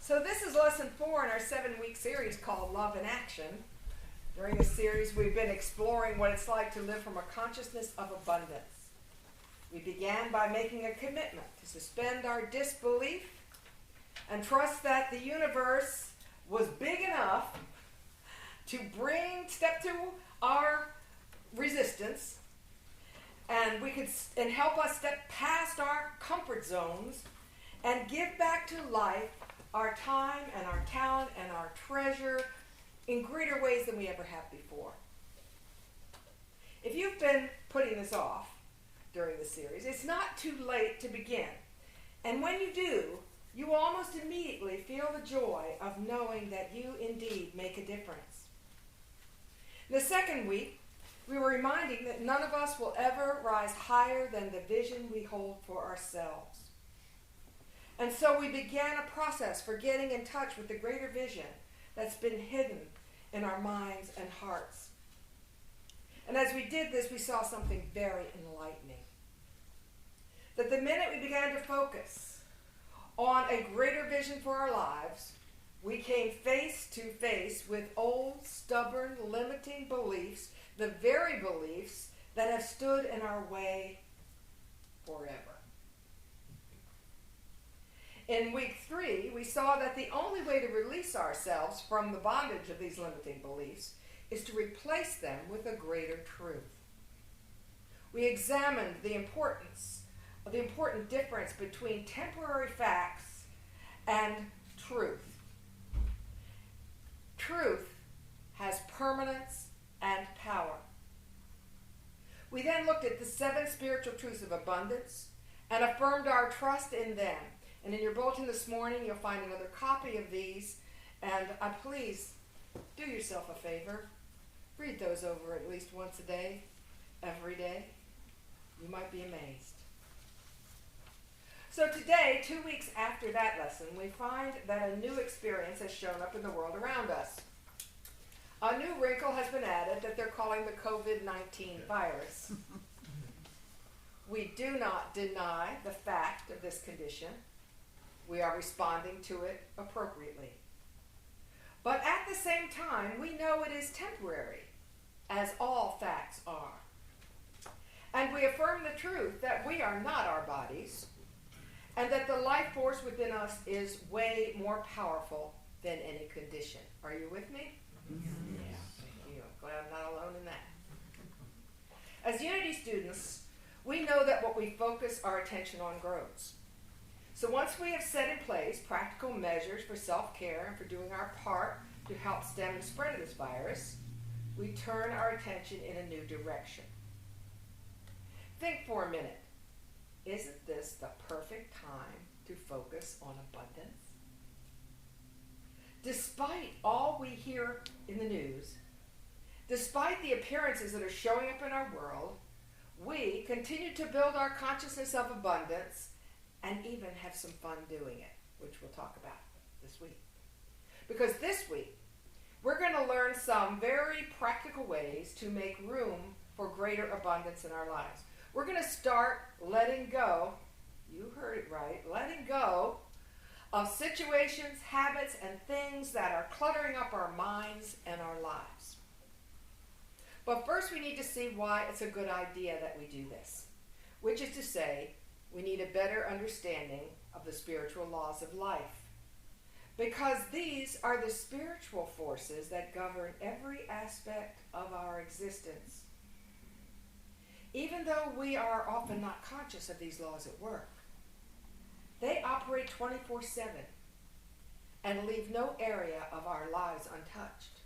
So this is lesson 4 in our 7-week series called Love in Action. During this series, we've been exploring what it's like to live from a consciousness of abundance. We began by making a commitment to suspend our disbelief and trust that the universe was big enough to step to our resistance, and help us step past our comfort zones and give back to life our time and our talent and our treasure in greater ways than we ever have before. If you've been putting this off during the series, it's not too late to begin. And when you do, you will almost immediately feel the joy of knowing that you indeed make a difference. In the second week, we were reminding that none of us will ever rise higher than the vision we hold for ourselves. And so we began a process for getting in touch with the greater vision that's been hidden in our minds and hearts. And as we did this, we saw something very enlightening. That the minute we began to focus on a greater vision for our lives, we came face to face with old, stubborn, limiting beliefs, the very beliefs that have stood in our way forever. In week 3, we saw that the only way to release ourselves from the bondage of these limiting beliefs is to replace them with a greater truth. We examined the important difference between temporary facts and truth. Truth has permanence and power. We then looked at the 7 spiritual truths of abundance and affirmed our trust in them. And in your bulletin this morning, you'll find another copy of these. And please do yourself a favor. Read those over at least once a day, every day. You might be amazed. So today, 2 weeks after that lesson, we find that a new experience has shown up in the world around us. A new wrinkle has been added that they're calling the COVID-19 virus. We do not deny the fact of this condition. We are responding to it appropriately. But at the same time, we know it is temporary, as all facts are. And we affirm the truth that we are not our bodies, and that the life force within us is way more powerful than any condition. Are you with me? Yeah, thank you. I'm glad I'm not alone in that. As Unity students, we know that what we focus our attention on grows. So once we have set in place practical measures for self-care and for doing our part to help stem the spread of this virus, we turn our attention in a new direction. Think for a minute. Isn't this the perfect time to focus on abundance? Despite all we hear in the news, despite the appearances that are showing up in our world, we continue to build our consciousness of abundance and even have some fun doing it, which we'll talk about this week. Because this week, we're going to learn some very practical ways to make room for greater abundance in our lives. We're going to start letting go, you heard it right, letting go of situations, habits, and things that are cluttering up our minds and our lives. But first we need to see why it's a good idea that we do this, which is to say, we need a better understanding of the spiritual laws of life. Because these are the spiritual forces that govern every aspect of our existence. Even though we are often not conscious of these laws at work, they operate 24/7 and leave no area of our lives untouched.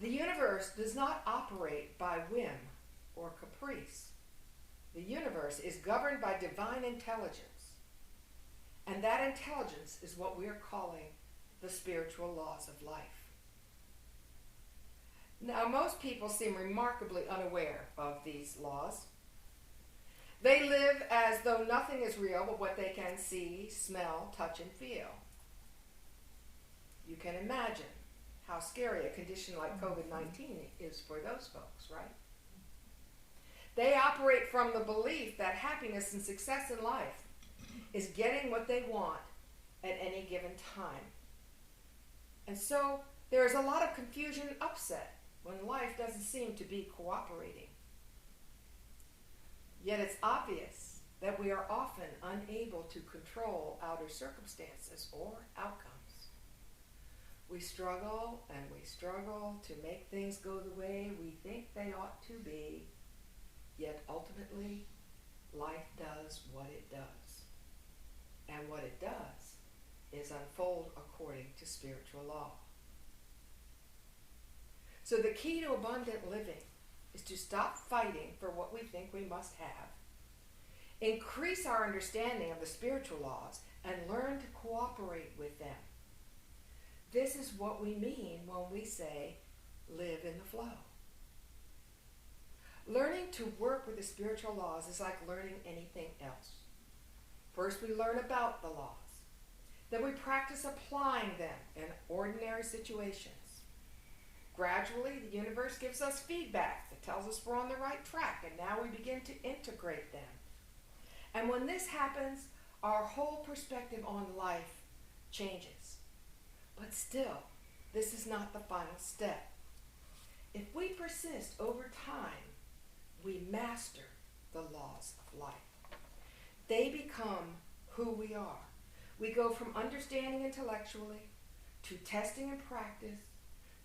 The universe does not operate by whim or caprice. The universe is governed by divine intelligence, and that intelligence is what we are calling the spiritual laws of life. Now, most people seem remarkably unaware of these laws. They live as though nothing is real but what they can see, smell, touch, and feel. You can imagine how scary a condition like COVID-19 is for those folks, right? They operate from the belief that happiness and success in life is getting what they want at any given time. And so there is a lot of confusion and upset when life doesn't seem to be cooperating. Yet it's obvious that we are often unable to control outer circumstances or outcomes. We struggle and we struggle to make things go the way we think they ought to be, yet ultimately, life does what it does. And what it does is unfold according to spiritual law. So the key to abundant living is to stop fighting for what we think we must have, increase our understanding of the spiritual laws, and learn to cooperate with them. This is what we mean when we say, live in the flow. Learning to work with the spiritual laws is like learning anything else. First, we learn about the laws. Then we practice applying them in ordinary situations. Gradually, the universe gives us feedback that tells us we're on the right track, and now we begin to integrate them. And when this happens, our whole perspective on life changes. But still, this is not the final step. If we persist over time, we master the laws of life. They become who we are. We go from understanding intellectually to testing and practice,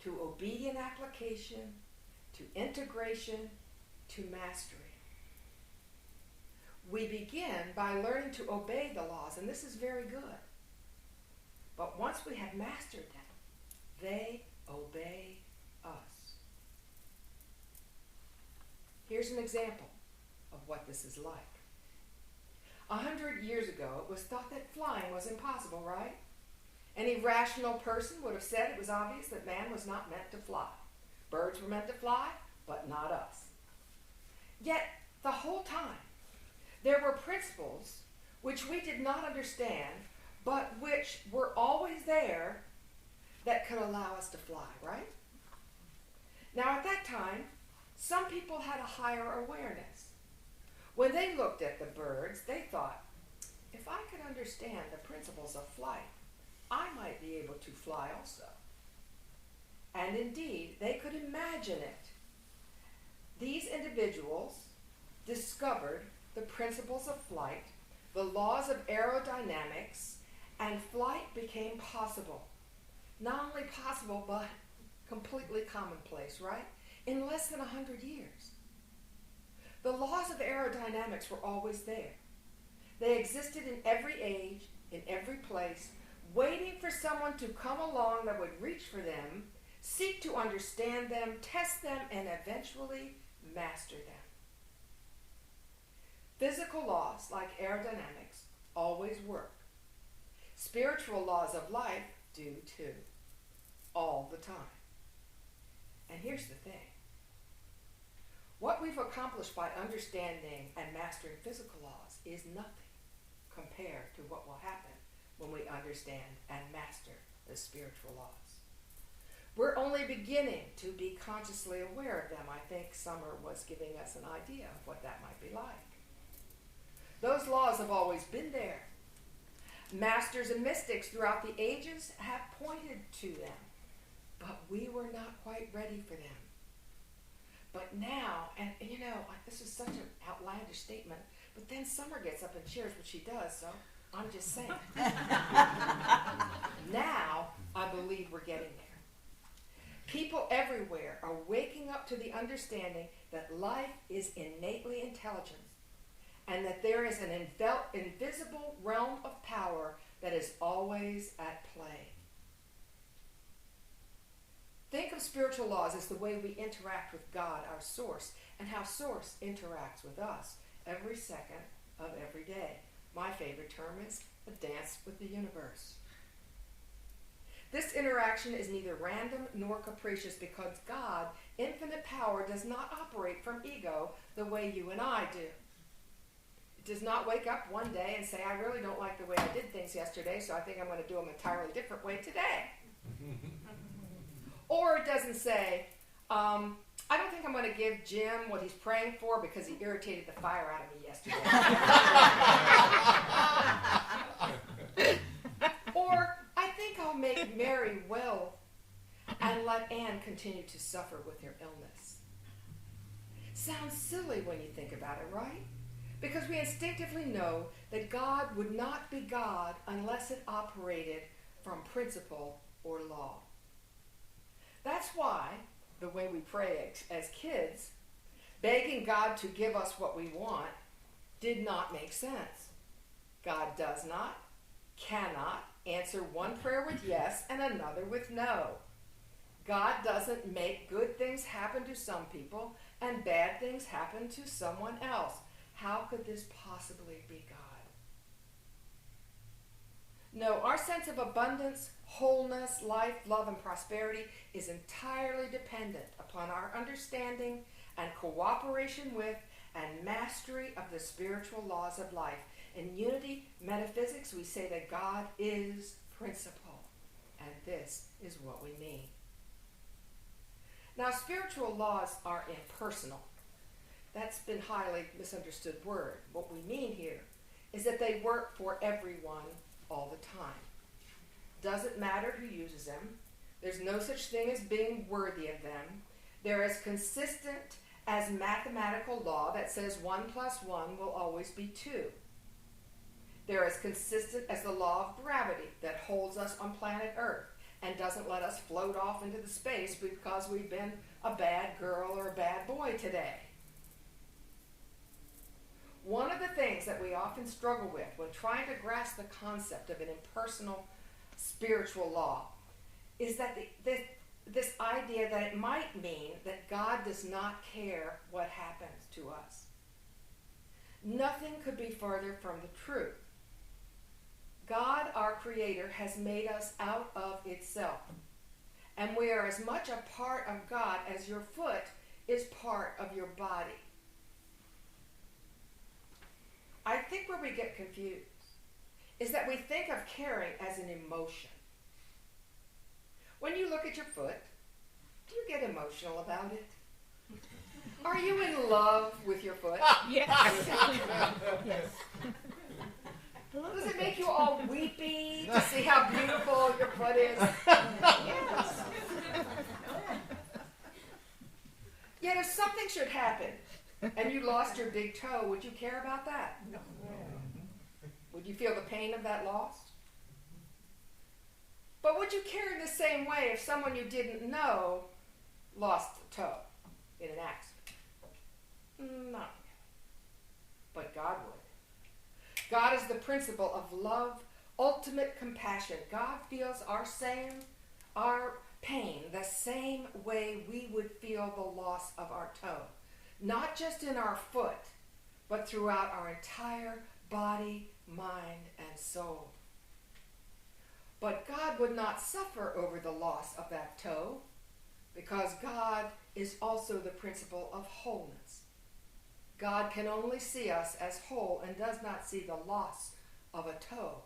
to obedient application, to integration, to mastery. We begin by learning to obey the laws, and this is very good. But once we have mastered them, they obey us. Here's an example of what this is like. 100 years ago, it was thought that flying was impossible, right? Any rational person would have said it was obvious that man was not meant to fly. Birds were meant to fly, but not us. Yet, the whole time, there were principles which we did not understand, but which were always there that could allow us to fly, right? Now, at that time, some people had a higher awareness. When they looked at the birds, they thought, if I could understand the principles of flight, I might be able to fly also. And indeed, they could imagine it. These individuals discovered the principles of flight, the laws of aerodynamics, and flight became possible. Not only possible, but completely commonplace, right? In less than 100 years. The laws of aerodynamics were always there. They existed in every age, in every place, waiting for someone to come along that would reach for them, seek to understand them, test them, and eventually master them. Physical laws, like aerodynamics, always work. Spiritual laws of life do too, all the time. And here's the thing. What we've accomplished by understanding and mastering physical laws is nothing compared to what will happen when we understand and master the spiritual laws. We're only beginning to be consciously aware of them. I think Summer was giving us an idea of what that might be like. Those laws have always been there. Masters and mystics throughout the ages have pointed to them, but we were not quite ready for them. But now, and you know, this is such an outlandish statement, but then Summer gets up and shares what she does, so I'm just saying. Now, I believe we're getting there. People everywhere are waking up to the understanding that life is innately intelligent and that there is an invisible realm of power that is always at play. Think of spiritual laws as the way we interact with God, our source, and how source interacts with us every second of every day. My favorite term is a dance with the universe. This interaction is neither random nor capricious because God, infinite power, does not operate from ego the way you and I do. It does not wake up one day and say, I really don't like the way I did things yesterday, so I think I'm going to do them an entirely different way today. Or it doesn't say, I don't think I'm going to give Jim what he's praying for because he irritated the fire out of me yesterday. make Mary well and let Anne continue to suffer with her illness? Sounds silly when you think about it, right? Because we instinctively know that God would not be God unless it operated from principle or law. That's why the way we pray as kids, begging God to give us what we want, did not make sense. God does not, cannot answer one prayer with yes and another with no. God doesn't make good things happen to some people and bad things happen to someone else. How could this possibly be God? No, our sense of abundance, wholeness, life, love, and prosperity is entirely dependent upon our understanding and cooperation with and mastery of the spiritual laws of life. In Unity Metaphysics, we say that God is principle, and this is what we mean. Now, spiritual laws are impersonal. That's been a highly misunderstood word. What we mean here is that they work for everyone all the time. Doesn't matter who uses them. There's no such thing as being worthy of them. They're as consistent as mathematical law that says 1 + 1 will always be 2. They're as consistent as the law of gravity that holds us on planet Earth and doesn't let us float off into the space because we've been a bad girl or a bad boy today. One of the things that we often struggle with when trying to grasp the concept of an impersonal spiritual law is that this idea that it might mean that God does not care what happens to us. Nothing could be further from the truth. God, our Creator, has made us out of itself, and we are as much a part of God as your foot is part of your body. I think where we get confused is that we think of caring as an emotion. When you look at your foot, do you get emotional about it? Are you in love with your foot? Yes. Yes. Does it make you all weepy to see how beautiful your foot is? Yes. Yet if something should happen and you lost your big toe, would you care about that? No. Would you feel the pain of that loss? But would you care in the same way if someone you didn't know lost a toe in an accident? No. But God would. God is the principle of love, ultimate compassion. God feels our pain the same way we would feel the loss of our toe. Not just in our foot, but throughout our entire body, mind, and soul. But God would not suffer over the loss of that toe because God is also the principle of wholeness. God can only see us as whole and does not see the loss of a toe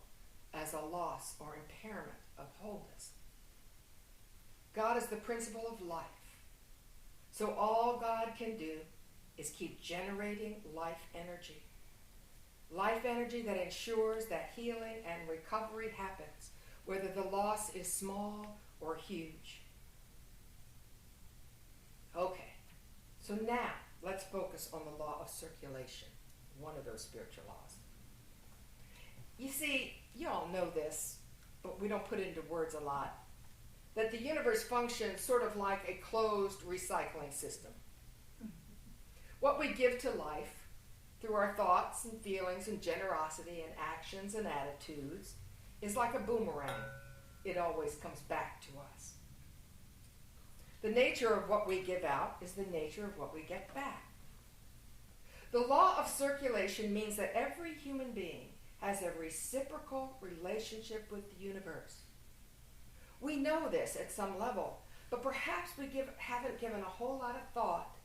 as a loss or impairment of wholeness. God is the principle of life. So all God can do is keep generating life energy. Life energy that ensures that healing and recovery happens, whether the loss is small or huge. Okay, so now let's focus on the law of circulation, one of those spiritual laws. You see, you all know this, but we don't put it into words a lot, that the universe functions sort of like a closed recycling system. What we give to life through our thoughts and feelings and generosity and actions and attitudes is like a boomerang. It always comes back to us. The nature of what we give out is the nature of what we get back. The law of circulation means that every human being has a reciprocal relationship with the universe. We know this at some level, but perhaps we haven't given a whole lot of thought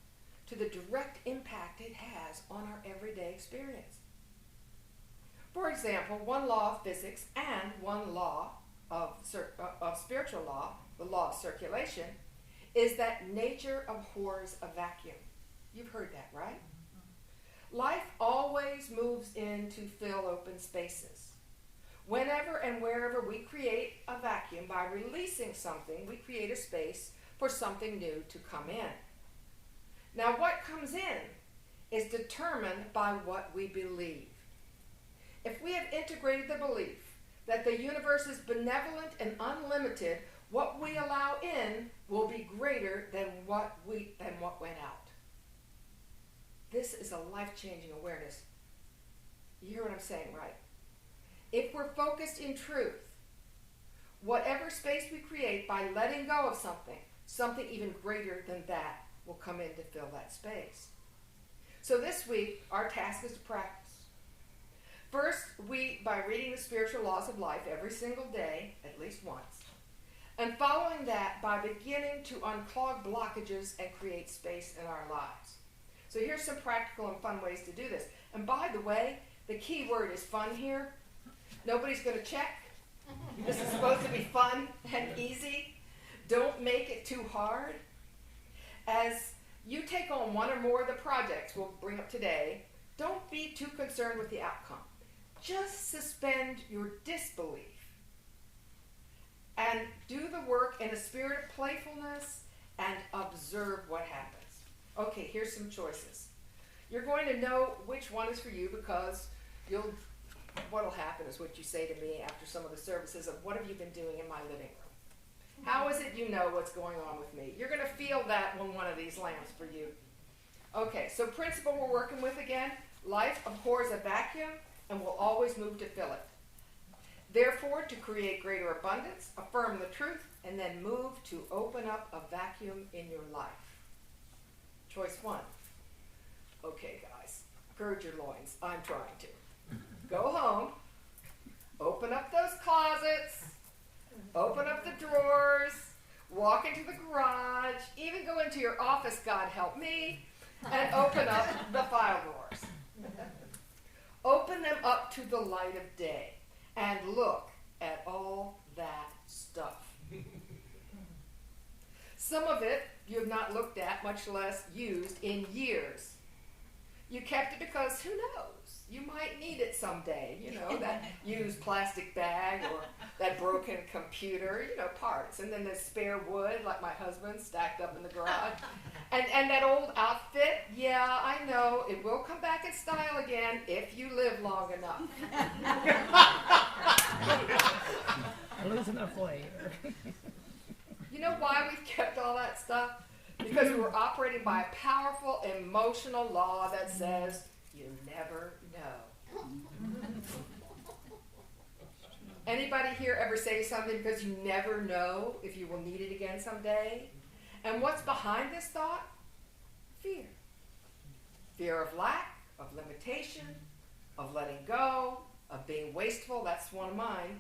to the direct impact it has on our everyday experience. For example, one law of physics and one law of spiritual law, the law of circulation, is that nature abhors a vacuum. You've heard that, right? Life always moves in to fill open spaces. Whenever and wherever we create a vacuum by releasing something, we create a space for something new to come in. Now, what comes in is determined by what we believe. If we have integrated the belief that the universe is benevolent and unlimited, what we allow in will be greater than what went out. This is a life-changing awareness. You hear what I'm saying, right? If we're focused in truth, whatever space we create by letting go of something even greater than that will come in to fill that space. So this week, our task is to practice. First, by reading the spiritual laws of life every single day, at least once. And following that, by beginning to unclog blockages and create space in our lives. So here's some practical and fun ways to do this. And by the way, the key word is fun here. Nobody's going to check. This is supposed to be fun and easy. Don't make it too hard. As you take on one or more of the projects we'll bring up today, don't be too concerned with the outcome. Just suspend your disbelief and do the work in a spirit of playfulness and observe what happens. Okay, here's some choices. You're going to know which one is for you because what'll happen is what you say to me after some of the services of what have you been doing in my living room? How is it you know what's going on with me? You're going to feel that when one of these lands for you. Okay, so principle we're working with again. Life abhors a vacuum and will always move to fill it. Therefore, to create greater abundance, affirm the truth, and then move to open up a vacuum in your life. Choice 1. Okay, guys, gird your loins. I'm trying to. Go home, open up those closets, open up the drawers, walk into the garage, even go into your office, God help me, and open up the file drawers. Open them up to the light of day and look at all that stuff. Some of it you have not looked at, much less used, in years. You kept it because who knows? You might need it someday, that used plastic bag or that broken computer, parts. And then the spare wood, like my husband, stacked up in the garage. And that old outfit, yeah, I know, it will come back in style again if you live long enough. Losing a flavor. You know why we've kept all that stuff? Because we're operating by a powerful emotional law that says, you never know. Anybody here ever say something because you never know if you will need it again someday? And what's behind this thought? Fear. Fear of lack, of limitation, of letting go, of being wasteful. That's one of mine.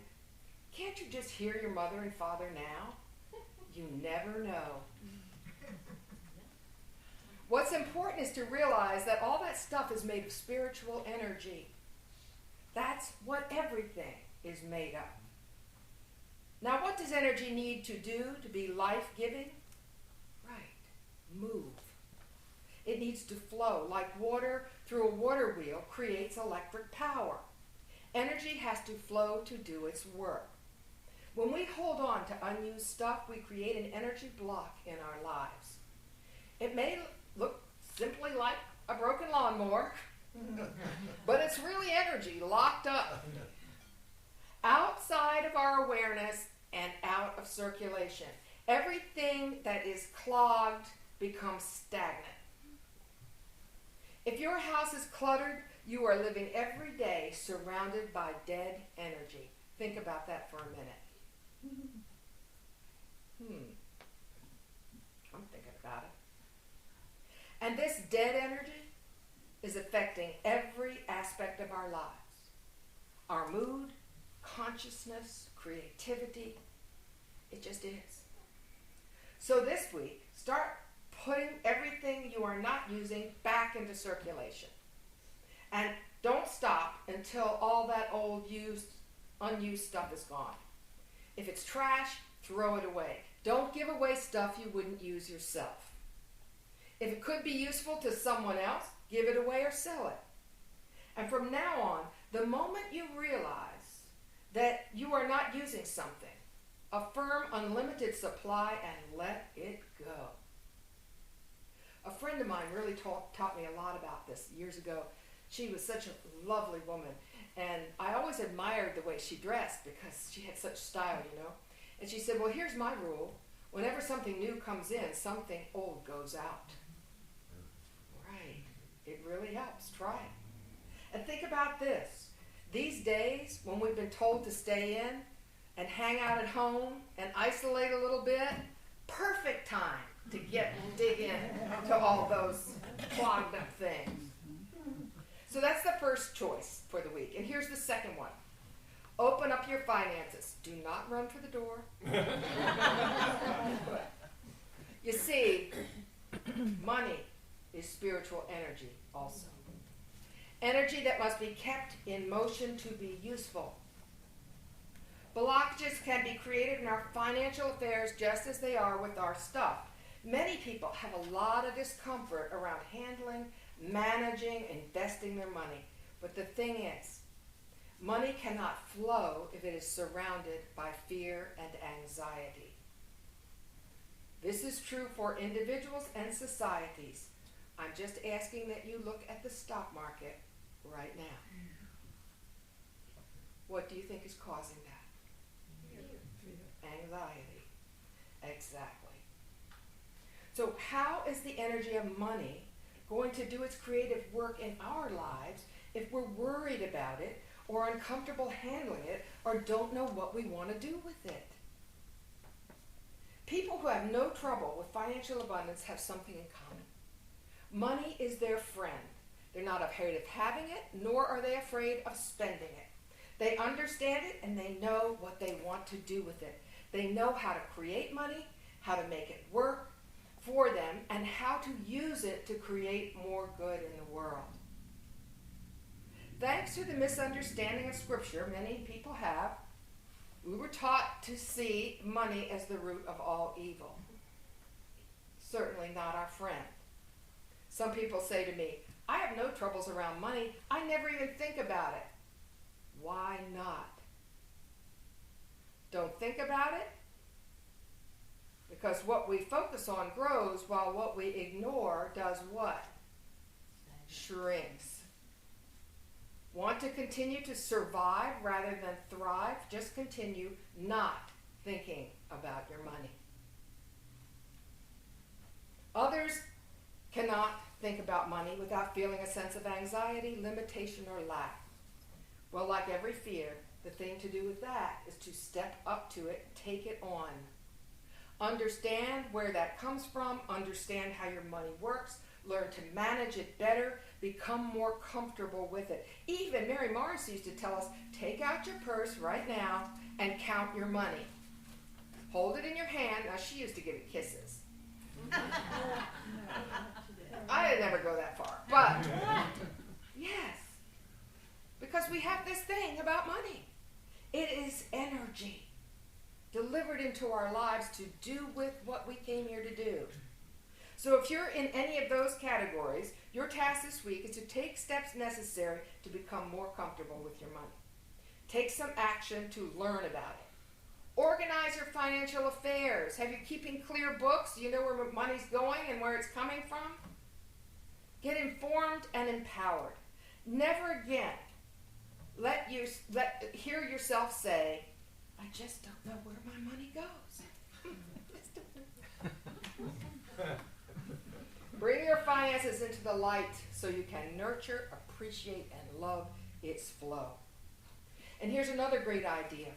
Can't you just hear your mother and father now? You never know. What's important is to realize that all that stuff is made of spiritual energy. That's what everything is made of. Now, what does energy need to do to be life-giving? Right, move. It needs to flow like water through a water wheel creates electric power. Energy has to flow to do its work. When we hold on to unused stuff, we create an energy block in our lives. It may look simply like a broken lawnmower, but it's really energy locked up outside of our awareness and out of circulation. Everything that is clogged becomes stagnant. If your house is cluttered, you are living every day surrounded by dead energy. Think about that for a minute. I'm thinking about it. And this dead energy is affecting every aspect of our lives. Our mood, consciousness, creativity. It just is. So this week, start putting everything you are not using back into circulation. And don't stop until all that old, unused stuff is gone. If it's trash, throw it away. Don't give away stuff you wouldn't use yourself. If it could be useful to someone else, give it away or sell it. And from now on, the moment you realize that you are not using something. Affirm unlimited supply and let it go. A friend of mine really taught me a lot about this years ago. She was such a lovely woman, and I always admired the way she dressed because she had such style, you know. And she said, well, here's my rule. Whenever something new comes in, something old goes out. Right. It really helps. Try it. And think about this. These days, when we've been told to stay in and hang out at home and isolate a little bit, perfect time to dig in to all those clogged up things. So that's the first choice for the week. And here's the second one. Open up your finances. Do not run for the door. You see, money is spiritual energy also. Energy that must be kept in motion to be useful. Blockages can be created in our financial affairs just as they are with our stuff. Many people have a lot of discomfort around handling, managing, investing their money. But the thing is, money cannot flow if it is surrounded by fear and anxiety. This is true for individuals and societies. I'm just asking that you look at the stock market right now. What do you think is causing that? Anxiety. Exactly. So how is the energy of money going to do its creative work in our lives if we're worried about it or uncomfortable handling it or don't know what we want to do with it? People who have no trouble with financial abundance have something in common. Money is their friend. They're not afraid of having it, nor are they afraid of spending it. They understand it and they know what they want to do with it. They know how to create money, how to make it work for them, and how to use it to create more good in the world. Thanks to the misunderstanding of Scripture many people have, we were taught to see money as the root of all evil. Certainly not our friend. Some people say to me, I have no troubles around money. I never even think about it. Why not? Don't think about it? Because what we focus on grows while what we ignore does what? Shrinks. Want to continue to survive rather than thrive? Just continue not thinking about your money. Others cannot think about money without feeling a sense of anxiety, limitation, or lack. Well, like every fear, the thing to do with that is to step up to it, take it on. Understand where that comes from, understand how your money works, learn to manage it better, become more comfortable with it. Even Mary Morris used to tell us, take out your purse right now and count your money. Hold it in your hand. Now, she used to give it kisses. I didn't ever go that far, but yes, because we have this thing about money. It is energy delivered into our lives to do with what we came here to do. So if you're in any of those categories, your task this week is to take steps necessary to become more comfortable with your money. Take some action to learn about it. Organize your financial affairs. Have you keeping clear books? Do you know where money's going and where it's coming from? Get informed and empowered. Never again hear yourself say, I just don't know where my money goes. Bring your finances into the light so you can nurture, appreciate, and love its flow. And here's another great idea.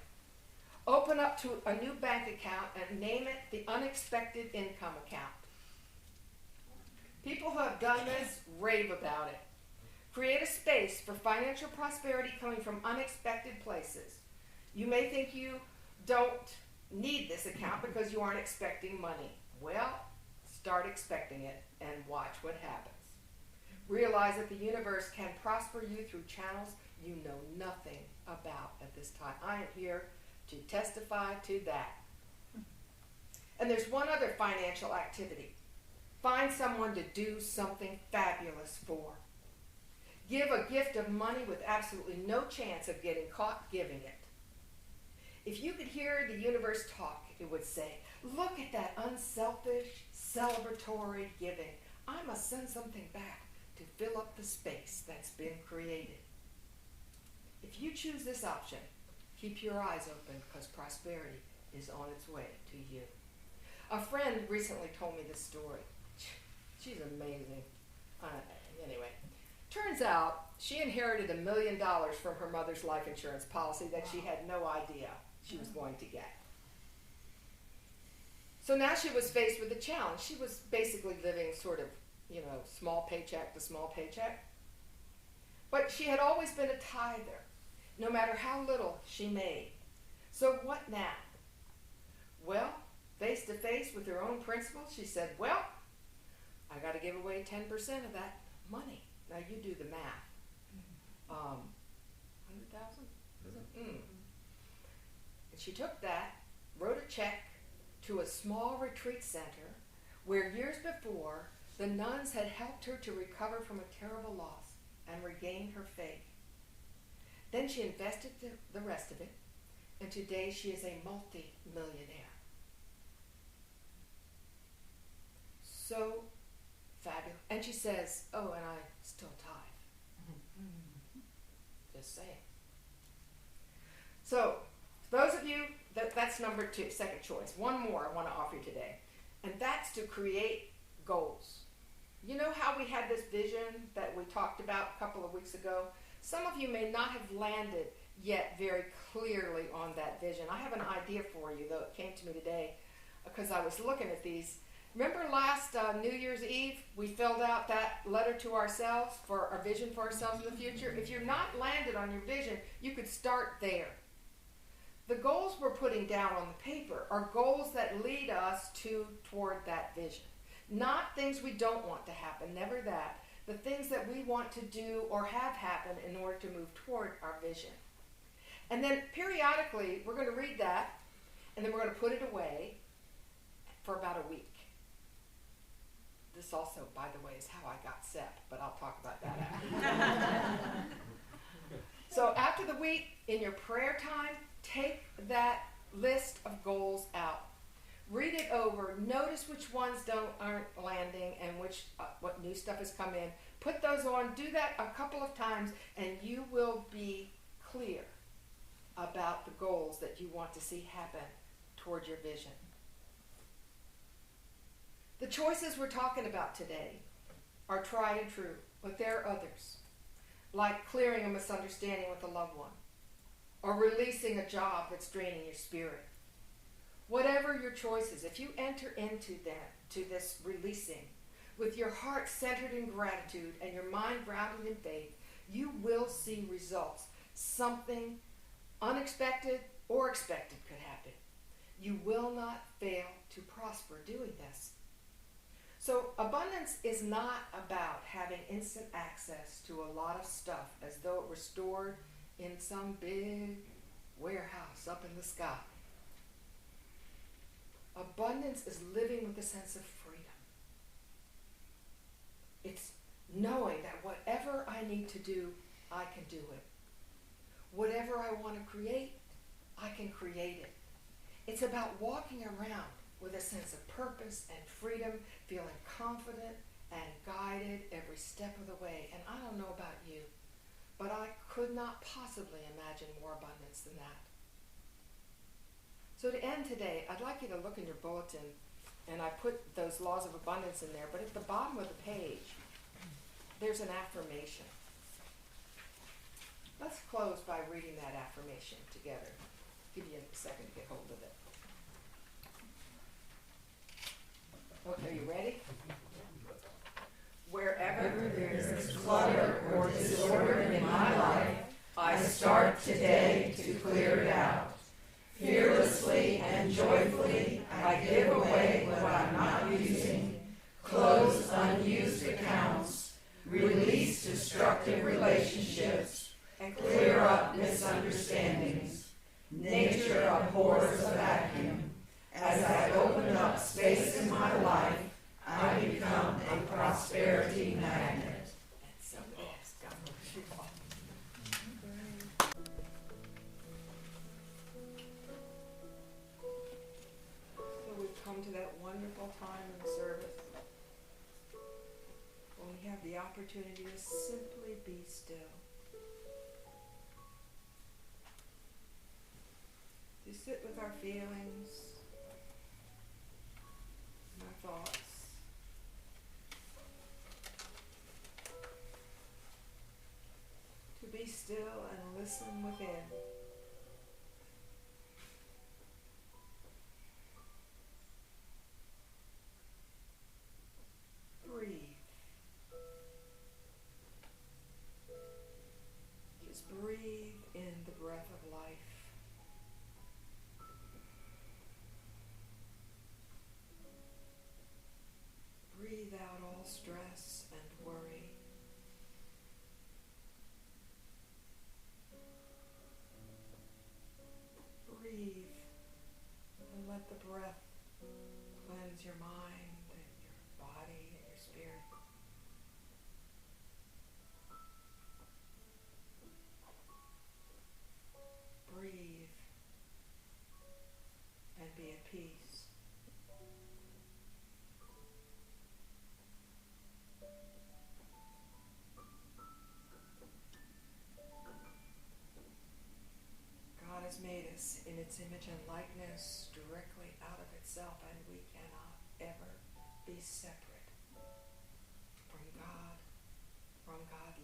Open up to a new bank account and name it the unexpected income account. People who have done this rave about it. Create a space for financial prosperity coming from unexpected places. You may think you don't need this account because you aren't expecting money. Well, start expecting it and watch what happens. Realize that the universe can prosper you through channels you know nothing about at this time. I am here to testify to that. And there's one other financial activity. Find someone to do something fabulous for. Give a gift of money with absolutely no chance of getting caught giving it. If you could hear the universe talk, it would say, look at that unselfish, celebratory giving. I must send something back to fill up the space that's been created. If you choose this option, keep your eyes open because prosperity is on its way to you. A friend recently told me this story. She's amazing. Anyway, turns out she inherited $1 million from her mother's life insurance policy that she had no idea she was going to get. So now she was faced with a challenge. She was basically living sort of, small paycheck to small paycheck. But she had always been a tither, no matter how little she made. So what now? Well, face to face with her own principles, she said, well, I got to give away 10% of that money. Now you do the math. 100,000? And she took that, wrote a check to a small retreat center where years before the nuns had helped her to recover from a terrible loss and regain her faith. Then she invested the rest of it, and today she is a multi-millionaire. So fabulous. And she says, oh, and I still tithe. Just saying. So, those of you, that's number 2, second choice. One more I want to offer you today, and that's to create goals. You know how we had this vision that we talked about a couple of weeks ago? Some of you may not have landed yet very clearly on that vision. I have an idea for you, though it came to me today because I was looking at these. Remember last New Year's Eve, we filled out that letter to ourselves for our vision for ourselves in the future? If you're not landed on your vision, you could start there. The goals we're putting down on the paper are goals that lead us toward that vision. Not things we don't want to happen, never that. The things that we want to do or have happen in order to move toward our vision. And then periodically, we're going to read that, and then we're going to put it away for about a week. This also, by the way, is how I got SEP, but I'll talk about that after. So after the week, in your prayer time, take that list of goals out. Read it over. Notice which ones aren't landing and what new stuff has come in. Put those on. Do that a couple of times, and you will be clear about the goals that you want to see happen toward your vision. The choices we're talking about today are tried and true, but there are others, like clearing a misunderstanding with a loved one, or releasing a job that's draining your spirit. Whatever your choices, if you enter into this releasing with your heart centered in gratitude and your mind grounded in faith, you will see results. Something unexpected or expected could happen. You will not fail to prosper doing this. So abundance is not about having instant access to a lot of stuff as though it were stored in some big warehouse up in the sky. Abundance is living with a sense of freedom. It's knowing that whatever I need to do, I can do it. Whatever I want to create, I can create it. It's about walking around with a sense of purpose and freedom, feeling confident and guided every step of the way. And I don't know about you, but I could not possibly imagine more abundance than that. So to end today, I'd like you to look in your bulletin, and I put those laws of abundance in there, but at the bottom of the page, there's an affirmation. Let's close by reading that affirmation together. Give you a second to get hold of it. Okay, are you ready? Wherever there is clutter or disorder in my life, I start today to clear it out. Fearlessly and joyfully, I give away what I'm not using, close unused accounts, release destructive relationships, and clear up misunderstandings. Nature abhors a vacuum. As I open up space in my life, I become a prosperity magnet. to that wonderful time in the service when we have the opportunity to simply be still. To sit with our feelings and our thoughts. To be still and listen within. Breathe. Just breathe in the breath of life. Breathe out all stress and worry. Breathe and let the breath cleanse your mind and your body and your spirit. Breathe and be at peace. God has made us in its image and likeness directly out of itself, and we cannot ever be separate from God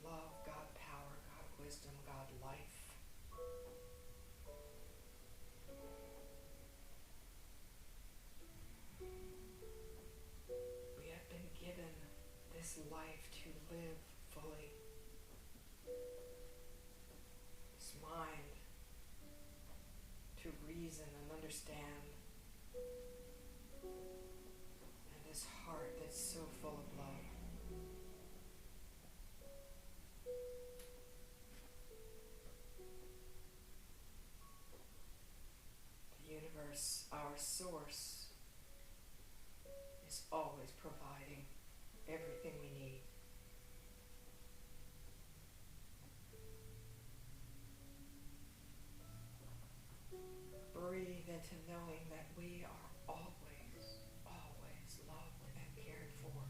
love, God power, God wisdom, God life. We have been given this life to live fully. This mind to reason and understand, and this heart that's so full of love. The universe, our source, is always providing everything we need. Breathe into knowing that we are always, always loved and cared for.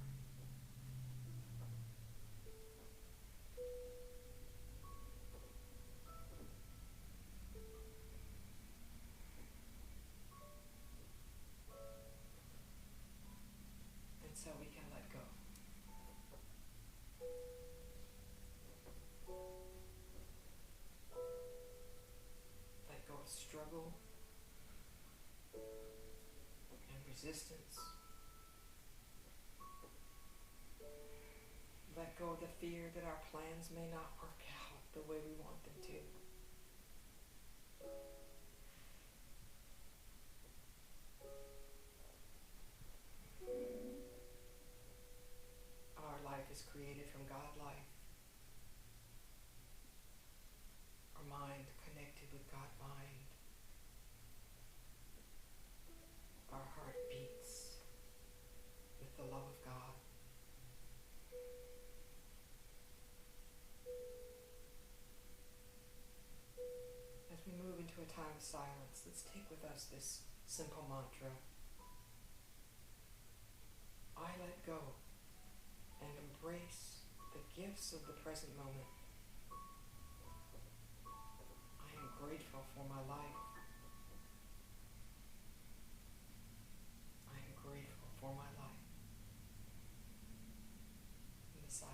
And so we can let go. Let go of struggle and resistance. Let go of the fear that our plans may not work out the way we want them to. Our life is created from God life. Our mind connected with God mind. Our heart beats with the love of God. As we move into a time of silence, let's take with us this simple mantra. I let go and embrace the gifts of the present moment. I am grateful for my life. I am grateful for my life. In the silence.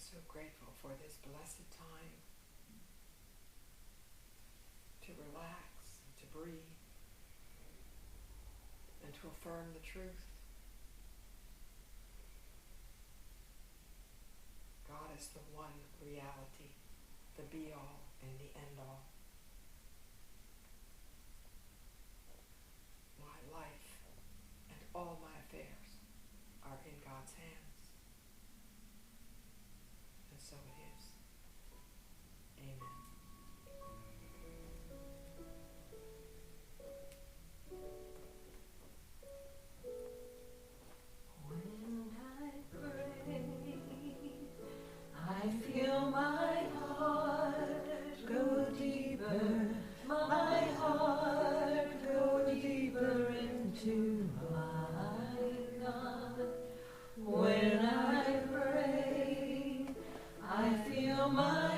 so grateful for this blessed time to relax, to breathe, and to affirm the truth. God is the one reality, the be-all and the end-all. My life and all my affairs are in God's hands. And so it is. Amen. When I pray, I feel my heart go deeper, my heart go deeper into my God. When I pray, I feel my